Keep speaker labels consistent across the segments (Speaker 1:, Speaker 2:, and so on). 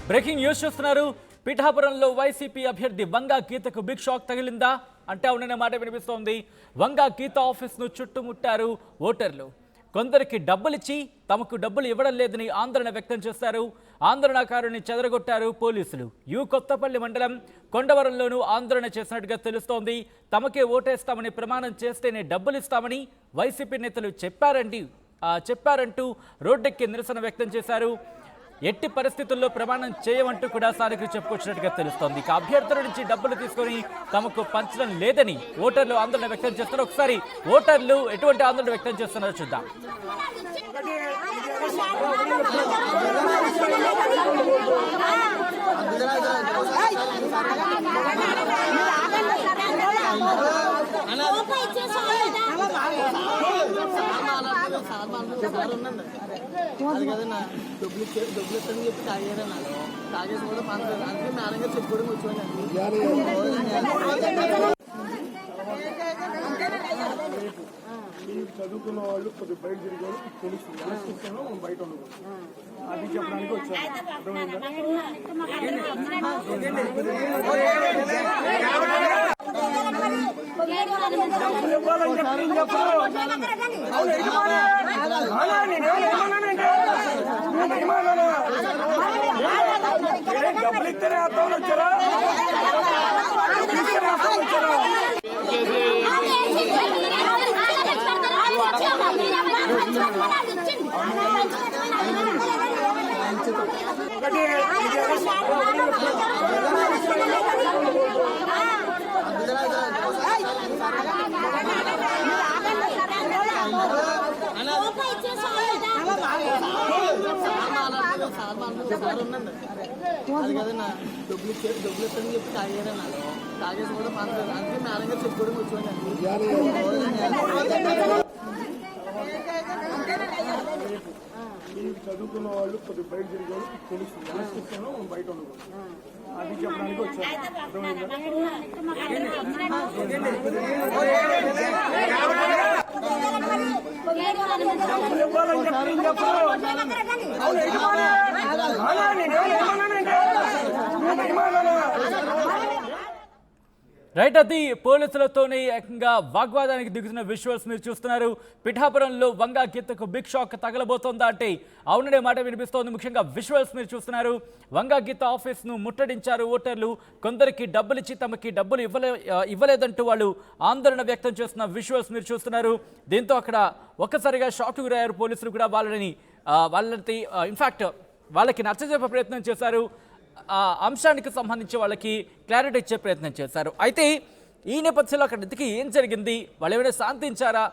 Speaker 1: Breaking news చూస్తున్నారు. పిఠాపురంలో YCP అభ్యర్థి వంగా గీతకు బిగ్ షాక్ తగిలిందా అంటే అవుననే మాట వినిపిస్తోంది. వంగా గీత ఆఫీస్ను చుట్టుముట్టారు ఓటర్లు. కొందరికి డబ్బులిచ్చి తమకు డబ్బులు ఇవ్వడం లేదని ఆందోళన వ్యక్తం చేశారు. ఆందోళనకారుని చెదరగొట్టారు పోలీసులు. కొత్తపల్లి మండలం కొండవరంలోనూ ఆందోళన చేసినట్టుగా తెలుస్తోంది. తమకే ఓటేస్తామని ప్రమాణం చేస్తేనే డబ్బులు ఇస్తామని వైసీపీ నేతలు చెప్పారంటూ రోడ్డెక్కి నిరసన వ్యక్తం చేశారు. ఎట్టి పరిస్థితుల్లో ప్రమాణం చేయమంటూ కూడా స్థానికులు చెప్పుకొచ్చినట్టుగా తెలుస్తోంది. ఇక అభ్యర్థుల నుంచి డబ్బులు తీసుకొని తమకు పంచడం లేదని ఓటర్లు ఆందోళన వ్యక్తం చేస్తున్నారు. ఒకసారి ఓటర్లు ఎటువంటి ఆందోళన వ్యక్తం చేస్తున్నారో చూద్దాం.
Speaker 2: అది కదన్నా డబ్బులు ఇస్తారని చెప్పి తాగారా తాగేసి కూడా పంచలేదు. అందుకే మేడం గారు చెప్పుకోవడం వచ్చాను.
Speaker 3: చదువుకున్న వాళ్ళు కొద్దిగా బయట తిరిగి తెలుస్తుంది బయట ఉండదు అది చెప్పడానికి వచ్చాను. డబ్బులు ఇస్తేనే అర్థం వచ్చారా
Speaker 2: అది కదన్నా డబ్బులు ఇస్తారని చెప్పి తాగారా తాగేసి కూడా పంచలేదు. అందుకే మేడం గారు చెప్పుకోవడం వచ్చాను.
Speaker 3: చదువుకున్న వాళ్ళు కొద్దిగా బయట తిరిగి తెలుస్తుంది బయట ఉండదు అది చెప్పడానికి వచ్చాను.
Speaker 1: రైట్, అది పోలీసులతోనే ఏకంగా వాగ్వాదానికి దిగుతున్న విజువల్స్ మీరు చూస్తున్నారు. పిఠాపురంలో వంగా గీతకు బిగ్ షాక్ తగలబోతోందా అంటే అవుననే మాట వినిపిస్తోంది. ముఖ్యంగా విజువల్స్ మీరు చూస్తున్నారు. వంగా గీత ఆఫీస్ను ముట్టడించారు ఓటర్లు. కొందరికి డబ్బులు ఇచ్చి తమకి డబ్బులు ఇవ్వలేదంటూ వాళ్ళు ఆందోళన వ్యక్తం చేస్తున్న విజువల్స్ మీరు చూస్తున్నారు. దీంతో అక్కడ ఒక్కసారిగా షాక్ గురయ్యారు పోలీసులు కూడా. వాళ్ళని ఇన్ఫ్యాక్ట్ వాళ్ళకి నచ్చజెప్పే ప్రయత్నం చేశారు. అంశానికి సంబంధించి వాళ్ళకి క్లారిటీ ఇచ్చే ప్రయత్నం చేశారు. అయితే ఈ నేపథ్యంలో అక్కడ ఇంతకీ ఏం జరిగింది, వాళ్ళు ఏమైనా శాంతించారా,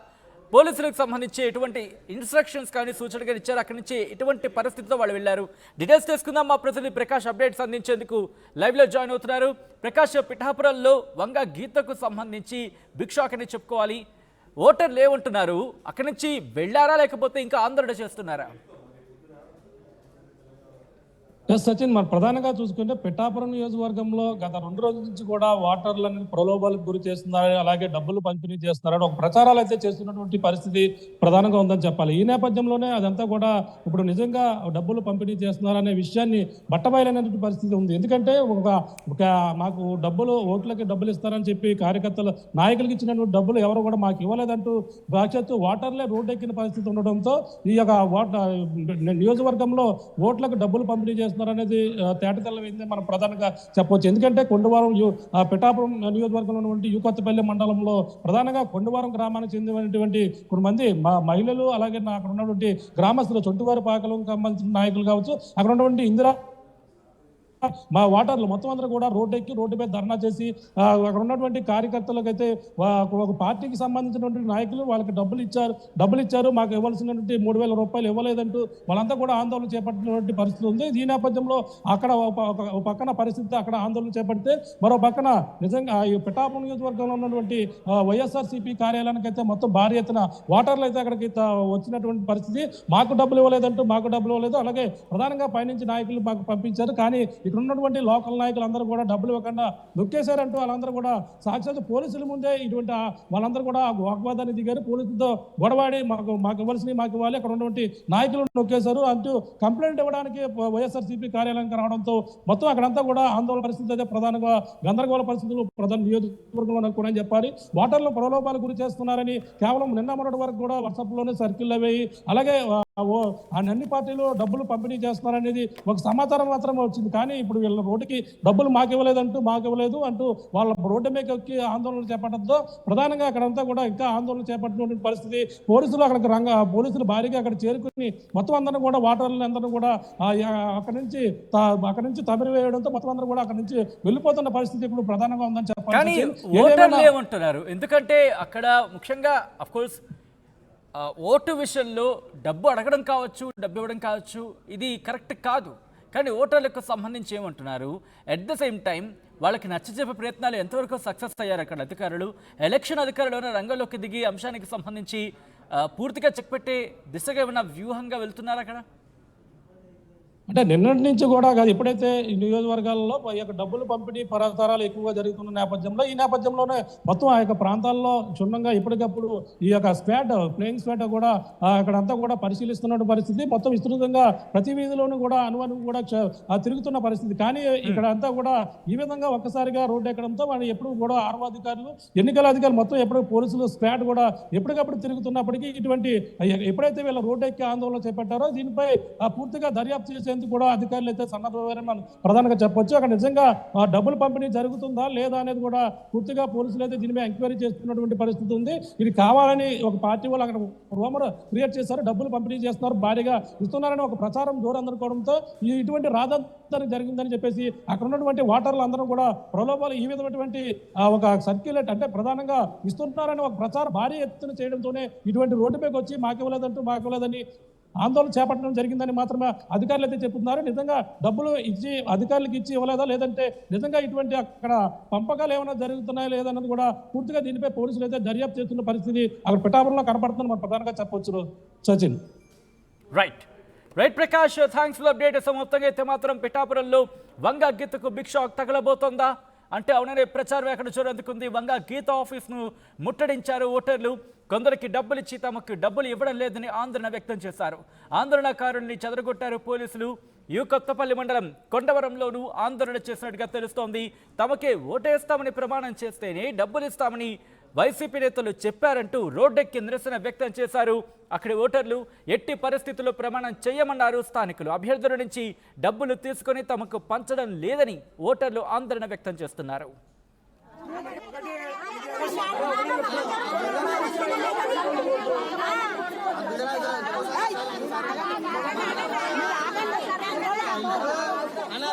Speaker 1: పోలీసులకు సంబంధించి ఎటువంటి ఇన్స్ట్రక్షన్స్ కానీ సూచనలు కానీ ఇచ్చారు, అక్కడి నుంచి ఎటువంటి పరిస్థితితో వాళ్ళు వెళ్ళారు, డీటెయిల్స్ తెలుసుకుందాం. మా ప్రతినిధి ప్రకాష్ అప్డేట్స్ అందించేందుకు లైవ్లో జాయిన్ అవుతున్నారు. ప్రకాష్, పిఠాపురంలో వంగా గీతకు సంబంధించి బిగ్ షాక్ అని చెప్పుకోవాలి. ఓటర్లు ఏమంటున్నారు, అక్కడి నుంచి వెళ్ళారా లేకపోతే ఇంకా ఆందోళన చేస్తున్నారా?
Speaker 4: సచిన్, మన ప్రధానంగా చూసుకుంటే పిఠాపురం నియోజకవర్గంలో గత 2 రోజుల నుంచి కూడా ఓటర్లను ప్రలోభాలకు గురి చేస్తున్నారని, అలాగే డబ్బులు పంపిణీ చేస్తున్నారని ఒక ప్రచారాలు అయితే చేస్తున్నటువంటి పరిస్థితి ప్రధానంగా ఉందని చెప్పాలి. ఈ నేపథ్యంలోనే అదంతా కూడా ఇప్పుడు నిజంగా డబ్బులు పంపిణీ చేస్తున్నారనే విషయాన్ని బట్టబయలైనటువంటి పరిస్థితి ఉంది. ఎందుకంటే ఒక మాకు ఓట్లకి డబ్బులు ఇస్తారని చెప్పి కార్యకర్తలు నాయకులకి ఇచ్చినటువంటి డబ్బులు ఎవరు కూడా మాకు ఇవ్వలేదంటూ సాక్షాత్తు ఓటర్లే రోడ్డెక్కిన పరిస్థితి ఉండడంతో ఈ యొక్క నియోజకవర్గంలో ఓట్లకు డబ్బులు పంపిణీ చేస్తున్నారు అనేది తేటతెల్లమైంది మనం ప్రధానంగా చెప్పవచ్చు. ఎందుకంటే కొండవరం పిఠాపురం నియోజకవర్గంలో ఉన్నటువంటి కొత్తపల్లి మండలంలో ప్రధానంగా కొండవరం గ్రామానికి చెందినటువంటి కొంతమంది మహిళలు, అలాగే అక్కడ ఉన్నటువంటి గ్రామస్తులు, చొట్టువారి పాకలకు సంబంధించిన నాయకులు కావచ్చు, అక్కడ ఉన్నటువంటి ఇందిరా మా ఓటర్లు మొత్తం అందరూ కూడా రోడ్డుపై ధర్నా చేసి అక్కడ ఉన్నటువంటి కార్యకర్తలకు అయితే ఒక పార్టీకి సంబంధించినటువంటి నాయకులు వాళ్ళకి డబ్బులు ఇచ్చారు, మాకు ఇవ్వాల్సినటువంటి 3,000 రూపాయలు ఇవ్వలేదంటూ వాళ్ళంతా కూడా ఆందోళన చేపట్టినటువంటి పరిస్థితి ఉంది. ఈ నేపథ్యంలో అక్కడ ఒక పక్కన పరిస్థితి అక్కడ ఆందోళన చేపడితే, మరో పక్కన నిజంగా ఈ పిఠాపురం నియోజకవర్గంలో ఉన్నటువంటి వైఎస్ఆర్సీపీ కార్యాలయానికి అయితే మొత్తం భారీ ఎత్తున ఓటర్లు అయితే అక్కడికి వచ్చినటువంటి పరిస్థితి. మాకు డబ్బులు ఇవ్వలేదు, అలాగే ప్రధానంగా పైనుంచి నాయకులు మాకు పంపించారు, కానీ ఇక్కడ ఉన్నటువంటి లోకల్ నాయకులు అందరూ కూడా డబ్బులు ఇవ్వకుండా నొక్కేశారంటూ వాళ్ళందరూ కూడా సాక్షాత్ పోలీసుల ముందే ఇటువంటి వాళ్ళందరూ కూడా వాగ్వాదాన్ని దిగారు. పోలీసులతో గొడవాడి మాకు ఇవ్వాల్సినవి మాకు ఇవ్వాలి, అక్కడ ఉన్నటువంటి నాయకులు నొక్కేశారు అంటూ కంప్లైంట్ ఇవ్వడానికి వైఎస్ఆర్సీపీ కార్యాలయానికి రావడంతో మొత్తం అక్కడంతా కూడా ఆందోళన పరిస్థితి అయితే ప్రధానంగా గందరగోళ పరిస్థితులు ప్రధాన నియోజకవర్గంలో కూడా చెప్పాలి. ఓటర్లు ప్రలోభాలు గురి చేస్తున్నారని కేవలం నిన్న మొన్నటి వరకు కూడా వాట్సాప్లోనే సర్కిల్ అవేయి, అలాగే అన్ని పార్టీలు డబ్బులు పంపిణీ చేస్తున్నారనేది ఒక సమాచారం మాత్రమే వచ్చింది. కానీ ఇప్పుడు వీళ్ళ రోడ్డుకి డబ్బులు మాకు ఇవ్వలేదు అంటూ వాళ్ళ రోడ్డు మీద ఎక్కి ఆందోళన చేపట్టడంతో ప్రధానంగా అక్కడంతా కూడా ఇంకా ఆందోళన చేపట్టినటువంటి పరిస్థితి. పోలీసులు భారీగా అక్కడ చేరుకుని మొత్తం అందరూ కూడా ఓటర్లను అందరూ కూడా అక్కడి నుంచి తమిరివేయడంతో మొత్తం అందరూ కూడా అక్కడి నుంచి వెళ్ళిపోతున్న పరిస్థితి ఇప్పుడు ప్రధానంగా ఉందని
Speaker 1: కానీ
Speaker 4: చెప్పాలి.
Speaker 1: ఓటర్లు ఏమంటున్నారు? ఎందుకంటే అక్కడ ముఖ్యంగా అఫ్కోర్స్ ఓటు విషయంలో డబ్బు అడగడం కావచ్చు, డబ్బు ఇవ్వడం కావచ్చు, ఇది కరెక్ట్ కాదు. కానీ ఓటర్లకు సంబంధించి ఏమంటున్నారు? అట్ ద సేమ్ టైం వాళ్ళకి నచ్చజెప్పే ప్రయత్నాలు ఎంతవరకు సక్సెస్ అయ్యారు అక్కడ అధికారులు? ఎలక్షన్ అధికారులు రంగంలోకి దిగి అంశానికి సంబంధించి పూర్తిగా చెక్ పెట్టే దిశగా ఏమైనా వ్యూహంగా వెళ్తున్నారు అక్కడ?
Speaker 4: అంటే నిన్నటి నుంచి కూడా కాదు, ఎప్పుడైతే ఈ నియోజకవర్గాల్లో ఈ యొక్క డబ్బులు పంపిణీ పరతరాలు ఎక్కువగా జరుగుతున్న నేపథ్యంలో ఈ నేపథ్యంలోనే మొత్తం ఆ యొక్క ప్రాంతాల్లో క్షుణ్ణంగా ఎప్పటికప్పుడు ఈ యొక్క ప్లేయింగ్ స్క్వాడ్ కూడా అక్కడంతా కూడా పరిశీలిస్తున్న పరిస్థితి. మొత్తం విస్తృతంగా ప్రతి వీధిలోనూ కూడా అనువను కూడా తిరుగుతున్న పరిస్థితి. కానీ ఇక్కడ అంతా కూడా ఈ విధంగా ఒక్కసారిగా రోడ్డు ఎక్కడంతో వాళ్ళు ఎప్పుడు కూడా ఆర్ఓ అధికారులు, ఎన్నికల అధికారులు మొత్తం ఎప్పుడు పోలీసులు స్క్వాడ్ కూడా ఎప్పటికప్పుడు తిరుగుతున్నప్పటికీ ఇటువంటి ఎప్పుడైతే వీళ్ళ రోడ్డు ఎక్కి ఆందోళన చేపట్టారో దీనిపై పూర్తిగా దర్యాప్తు చేసేందుకు కూడా అధికారులు అయితే సన్నద్ధమయ్యారని మనం ప్రధానంగా చెప్పొచ్చు. అక్కడ నిజంగా డబ్బులు పంపిణీ జరుగుతుందా లేదా అనేది కూడా పూర్తిగా పోలీసులు అయితే దీని మీద ఎంక్వైరీ చేస్తున్నటువంటి పరిస్థితి ఉంది. ఇది కావాలని ఒక పార్టీ వాళ్ళు అక్కడ రూమర్ క్రియేట్ చేశారు, డబ్బులు పంపిణీ చేస్తున్నారు, భారీగా ఇస్తున్నారని ఒక ప్రచారం దూరం అందుకోవడంతో ఇటువంటి రాజధాని జరిగిందని చెప్పేసి అక్కడ ఉన్నటువంటి ఓటర్లు అందరూ కూడా ప్రలోభాలు ఈ విధమైనటువంటి ఒక సర్క్యులేట్ అంటే ప్రధానంగా ఇస్తున్నారని ఒక ప్రచారం భారీ ఎత్తున చేయడంతోనే ఇటువంటి రోడ్డుపైకి వచ్చి మాకివ్వలేదని ఆందోళన చేపట్టడం జరిగిందని మాత్రమే అధికారులు అయితే చెప్తున్నారు. నిజంగా డబ్బులు ఇచ్చి అధికారులకు ఇచ్చి ఇవ్వలేదా, లేదంటే నిజంగా ఇటువంటి అక్కడ పంపకాలు ఏమైనా జరుగుతున్నాయా లేదన్నది కూడా పూర్తిగా దీనిపై పోలీసులు అయితే దర్యాప్తు చేస్తున్న పరిస్థితి అక్కడ పిఠాపురంలో కనపడుతుందని మనం ప్రధానంగా చెప్పొచ్చు. Sachin.
Speaker 1: Right Prakash, thanks for update. మొత్తంగా అయితే మాత్రం పిఠాపురంలో వంగ గీతకు బిగ్ షాక్ తగలబోతోందా అంటే అవుననే ప్రచారం ఎక్కడ చూడందుకుంది. వంగ గీత ఆఫీస్ను ముట్టడించారు ఓటర్లు. కొందరికి డబ్బులు ఇచ్చి తమకు డబ్బులు ఇవ్వడం లేదని ఆందోళన వ్యక్తం చేశారు. ఆందోళనకారుల్ని చెదరగొట్టారు పోలీసులు. కొత్తపల్లి మండలం కొండవరంలోనూ ఆందోళన చేసినట్టుగా తెలుస్తోంది. తమకే ఓటేస్తామని ప్రమాణం చేస్తేనే డబ్బులు ఇస్తామని వైసీపీ నేతలు చెప్పారంటూ రోడ్డెక్కి నిరసన వ్యక్తం చేశారు. అక్కడి ఓటర్లు ఎట్టి పరిస్థితుల్లో ప్రమాణం చేయమన్నారు. స్థానికులు అభ్యర్థుల నుంచి డబ్బులు తీసుకొని తమకు పంచడం లేదని ఓటర్లు ఆందోళన వ్యక్తం చేస్తున్నారు.
Speaker 2: అన్న